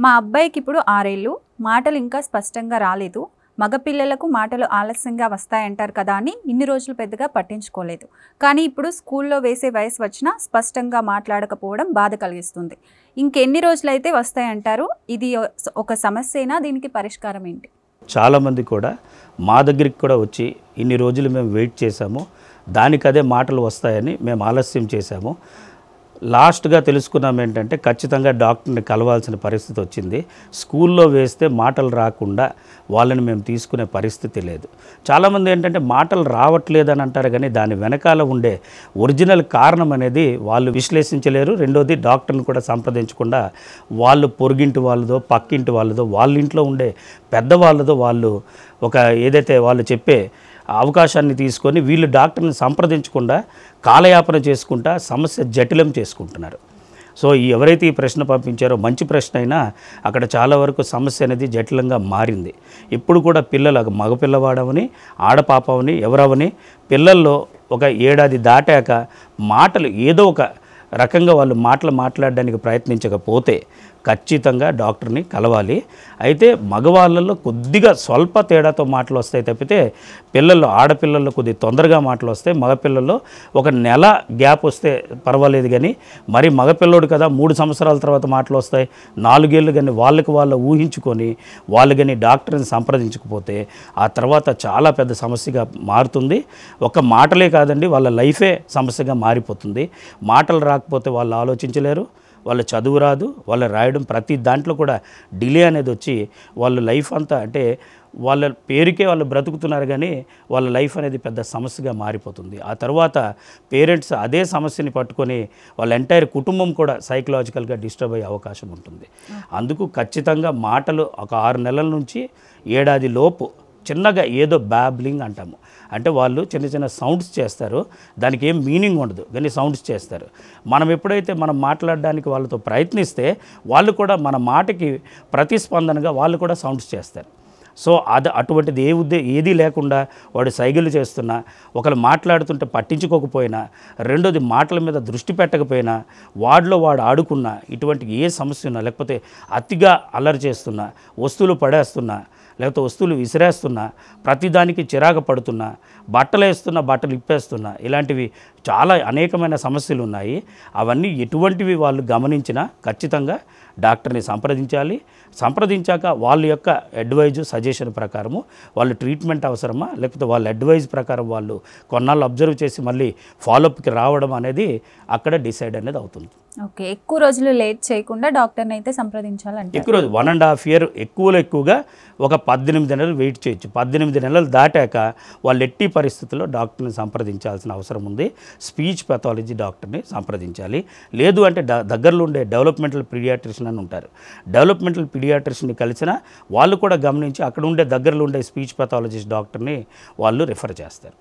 మా అబ్బాయికి ఇప్పుడు 6 ఏళ్ళు, మాటలు ఇంకా స్పష్టంగా రాలేదు. మగపిల్లలకు మాటలు ఆలస్యంగా వస్తాయంటారు కదా అని ఇన్ని రోజులు పెద్దగా పట్టించుకోలేదు. కానీ ఇప్పుడు స్కూల్లో వేసే వయసు వచ్చినా స్పష్టంగా మాట్లాడకపోవడం బాధ కలిగిస్తుంది. ఇంకెన్ని రోజులైతే వస్తాయంటారు? ఇది ఒక సమస్యేనా? దీనికి పరిష్కారం ఏంటి? చాలామంది కూడా మా దగ్గరికి కూడా వచ్చి ఇన్ని రోజులు మేము వెయిట్ చేశాము, దానికదే మాటలు వస్తాయని మేము ఆలస్యం చేశాము. లాస్ట్గా తెలుసుకున్నాం ఏంటంటే ఖచ్చితంగా డాక్టర్ని కలవాల్సిన పరిస్థితి వచ్చింది. స్కూల్లో వేస్తే మాటలు రాకుండా వాళ్ళని మేము తీసుకునే పరిస్థితి లేదు. చాలామంది ఏంటంటే మాటలు రావట్లేదని అంటారు, కానీ దాని వెనకాల ఉండే ఒరిజినల్ కారణం అనేది వాళ్ళు విశ్లేషించలేరు. రెండోది డాక్టర్ని కూడా సంప్రదించకుండా వాళ్ళు పొరుగింటి వాళ్ళదో పక్కింటి వాళ్ళదో వాళ్ళ ఇంట్లో ఉండే పెద్దవాళ్ళదో వాళ్ళు ఒక ఏదైతే వాళ్ళు చెప్పే అవకాశాన్ని తీసుకొని వీళ్ళు డాక్టర్ని సంప్రదించకుండా కాలయాపన చేసుకుంటా సమస్య జటిలం చేసుకుంటున్నారు. సో ఎవరైతే ఈ ప్రశ్న పంపించారో మంచి ప్రశ్న అయినా అక్కడ చాలా వరకు సమస్య అనేది జటిలంగా మారింది. ఇప్పుడు కూడా పిల్లలు మగపిల్లవాడవని ఆడపాపవని ఎవరవని పిల్లల్లో ఒక ఏడాది దాటాక మాటలు ఏదో ఒక రకంగా వాళ్ళు మాట్లాడడానికి ప్రయత్నించకపోతే ఖచ్చితంగా డాక్టర్ని కలవాలి. అయితే మగవాళ్ళల్లో కొద్దిగా స్వల్ప తేడాతో మాటలు వస్తాయి తప్పితే పిల్లల్లో ఆడపిల్లల్లో కొద్దిగా తొందరగా మాటలు వస్తాయి. మగపిల్లల్లో ఒక నెల గ్యాప్ వస్తే పర్వాలేదు, కానీ మరి మగపిల్లోడు కదా 3 సంవత్సరాల తర్వాత మాటలు వస్తాయి, 4 ఏళ్ళు కానీ వాళ్ళు ఊహించుకొని వాళ్ళు కానీ డాక్టర్ని సంప్రదించకపోతే ఆ తర్వాత చాలా పెద్ద సమస్యగా మారుతుంది. ఒక మాటలే కాదండి, వాళ్ళ లైఫే సమస్యగా మారిపోతుంది. మాటలు రాకపోతే వాళ్ళు ఆలోచించలేరు, వాళ్ళ చదువు రాదు, వాళ్ళు రాయడం ప్రతి దాంట్లో కూడా డిలే అనేది వచ్చి వాళ్ళ లైఫ్ అంతా అంటే వాళ్ళ పేరుకే వాళ్ళు బ్రతుకుతున్నారు, కానీ వాళ్ళ లైఫ్ అనేది పెద్ద సమస్యగా మారిపోతుంది. ఆ తర్వాత పేరెంట్స్ అదే సమస్యని పట్టుకొని వాళ్ళ ఎంటైర్ కుటుంబం కూడా సైకలాజికల్గా డిస్టర్బ్ అయ్యే అవకాశం ఉంటుంది. అందుకు ఖచ్చితంగా మాటలు ఒక 6 నెలల నుంచి ఏడాది లోపు చిన్నగా ఏదో బ్యాబ్లింగ్ అంటాము, అంటే వాళ్ళు చిన్న చిన్న సౌండ్స్ చేస్తారు, దానికి ఏం మీనింగ్ ఉండదు కానీ సౌండ్స్ చేస్తారు. మనం ఎప్పుడైతే మనం మాట్లాడడానికి వాళ్ళతో ప్రయత్నిస్తే వాళ్ళు కూడా మన మాటకి ప్రతిస్పందనగా వాళ్ళు కూడా సౌండ్స్ చేస్తారు. సో అటువంటిది ఏదీ లేకుండా వాడు సైగలు చేస్తున్నా, ఒకరు మాట్లాడుతుంటే పట్టించుకోకపోయినా, రెండోది మాటల మీద దృష్టి పెట్టకపోయినా, వాడు ఆడుకున్నా, ఇటువంటి ఏ సమస్య ఉన్నా, లేకపోతే అతిగా అల్లరి చేస్తున్నా, వస్తువులు పడేస్తున్నా, లేకపోతే వస్తువులు విసిరేస్తున్నా, ప్రతిదానికి చిరాకు పడుతున్నా, బట్టలు వేస్తున్నా, బట్టలు ఇప్పేస్తున్నా, ఇలాంటివి చాలా అనేకమైన సమస్యలు ఉన్నాయి. అవన్నీ ఎటువంటివి వాళ్ళు గమనించినా ఖచ్చితంగా డాక్టర్ని సంప్రదించాలి. సంప్రదించాక వాళ్ళ యొక్క అడ్వైజు సజెషన్ ప్రకారము వాళ్ళు ట్రీట్మెంట్ అవసరమా, లేకపోతే వాళ్ళ అడ్వైజ్ ప్రకారం వాళ్ళు కొన్నాళ్ళు అబ్జర్వ్ చేసి మళ్ళీ ఫాలోఅప్కి రావడం అనేది అక్కడ డిసైడ్ అనేది అవుతుంది. ఓకే, ఎక్కువ రోజులు లేట్ చేయకుండా డాక్టర్ని అయితే సంప్రదించాలంటే ఎక్కువ రోజు 1.5 year ఎక్కువగా ఒక 18 నెలలు వెయిట్ చేయొచ్చు. 18 నెలలు దాటాక వాళ్ళు ఎట్టి పరిస్థితుల్లో డాక్టర్ని సంప్రదించాల్సిన అవసరం ఉంది. స్పీచ్ పెథాలజీ డాక్టర్ని సంప్రదించాలి. లేదు అంటే దగ్గరలో ఉండే డెవలప్మెంటల్ పీడియాట్రిషియన్ అని ఉంటారు, డెవలప్మెంటల్ పీడియాట్రిషియన్ని కలిసినా వాళ్ళు కూడా గమనించి అక్కడ ఉండే దగ్గరలో ఉండే స్పీచ్ పెథాలజిస్ట్ డాక్టర్ని వాళ్ళు రిఫర్ చేస్తారు.